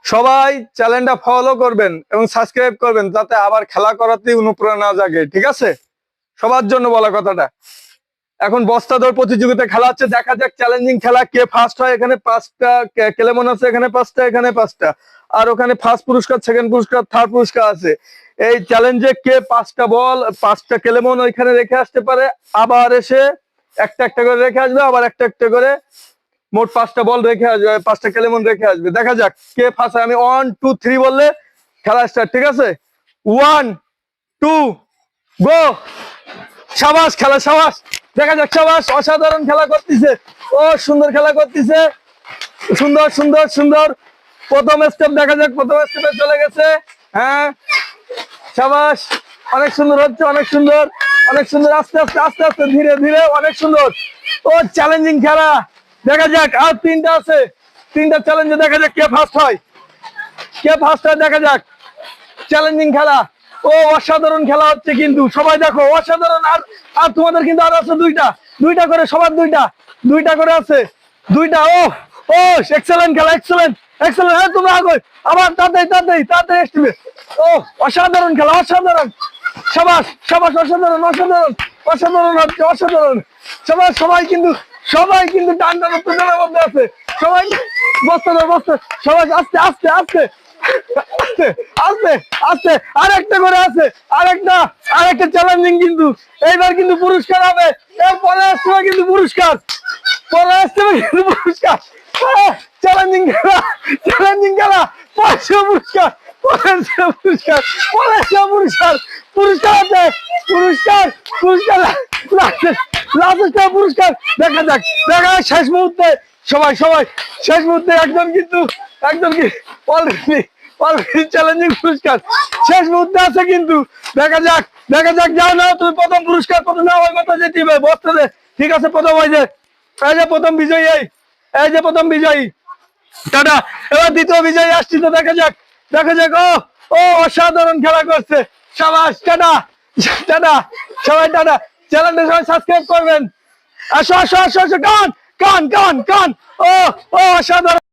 সবাই চ্যানেলটা ফলো করবেন এবং সাবস্ক্রাইব করবেন, যাতে আবার খেলা করাতে অনুপ্রেরণা জাগে। ঠিক আছে, সবার জন্য বলা কথাটা। এখন বস্তা দৌড় প্রতিযোগিতা খেলা হচ্ছে, দেখা যাক চ্যালেঞ্জিং খেলা কে ফার্স্ট হয়। এখানে 5টা কেলেমন আছে, এখানে 5টা, এখানে 5টা, আর ওখানে ফার্স্ট পুরস্কার, সেকেন্ড পুরস্কার, থার্ড পুরস্কার আছে। এই চ্যালেঞ্জে কে 5টা বল, 5টা কেলেমন ওইখানে রেখে আসতে পারে, আবার এসে একটা একটা করে রেখে আসবে, আবার একটা একটা করে মোট 5টা বল রেখে আসবে, 5টা কেলেমন রেখে আসবে। দেখা যাক কে ফার্স্ট হয়। আমি 1 2 3 বললে খেলা স্টার্ট। ঠিক আছে, 1 2 গো। সাবাস খেলা, সাবাস। দেখা যাক, সাবাস, অসাধারণ খেলা করতেছে। ও সুন্দর খেলা করতেছে, সুন্দর সুন্দর সুন্দর। প্রথম স্টেপ দেখা যাক, প্রথম স্টেপে চলে গেছে। হ্যাঁ, সাবাস, অনেক সুন্দর হচ্ছে, অনেক সুন্দর, অনেক সুন্দর। আস্তে আস্তে আস্তে আস্তে ধীরে ধীরে, অনেক সুন্দর। ও চ্যালেঞ্জিং খেলা। দেখা যাক, আর 3টা আছে, 3টা চ্যালেঞ্জে দেখা যাক কে ফার্স্ট হয়, কে ফার্স্ট হয়। দেখা যাক, চ্যালেঞ্জিং খেলা। ও অসাধারণ খেলা হচ্ছে কিন্তু, সবাই দেখো, অসাধারণ। আর আর তোমাদের কিন্তু আরো আছে দুইটা, দুইটা করে, সবার দুইটা, দুইটা করে আছে, দুইটা। ও ও এক্সেলেন্ট খেলা, এক্সেলেন্ট এক্সেলেন্ট। হ্যাঁ, তোমরা আগে আবার তাড়াতাড়ি তাড়াতাড়ি তাড়াতাড়ি আসবে। ও অসাধারণ খেলা, অসাধারণ। সাবাস সাবাস, অসাধারণ অসাধারণ অসাধারণ হচ্ছে, অসাধারণ। সবাই সবাই কিন্তু, সবাই কিন্তু টান টান উত্তেজনার মধ্যে আছে। সবাই বস্তা ধর, বস্তা। সবাই আস্তে আস্তে আস্তে আস্তে আস্তে আস্তে, আরেকটা করে আছে, আরেকটা, আরেকটা চ্যালেঞ্জিং কিন্তু। এইবার কিন্তু পুরস্কার হবে, এরপরে আসতে হবে কিন্তু পুরস্কার, পরে আসতে হবে কিন্তু পুরস্কার। চ্যালেঞ্জিং খেলা, চ্যালেঞ্জিং খেলা, পয়সা পুরস্কার, পয়সা পুরস্কার, পয়সা পুরস্কার, পুরস্কার আছে, পুরস্কার, পুরস্কার, লাস্ট পুরস্কার। দেখা যাক, দেখা যাক শেষ মুহূর্তে, সবাই সবাই শেষ মুহূর্তে একজন কিন্তু, একজন কি অলরেডি অলরেডি চ্যালেঞ্জিং পুরস্কার শেষ মুহূর্তে আছে কিন্তু। দেখা যাক, দেখা যাক। যাও না তুমি প্রথম পুরস্কার, প্রথমে ওই মতো যেতে হবে বস্তাতে। ঠিক আছে, প্রথম ওই যে, এই যে প্রথম বিজয়ী, এই যে প্রথম বিজয়ী, টাটা। এবার দ্বিতীয় বিজয়ী আসছি তো, দেখা যাক, দেখা যাক। ও ও অসাধারণ খেলা করছে, সাবাস, টাটা টাটা, সবাই টাটা। চ্যানেলটা সবাই সাবস্ক্রাইব করবেন। আসো আসো আসো আসো, কান কান কান কান। ও ও অসাধারণ।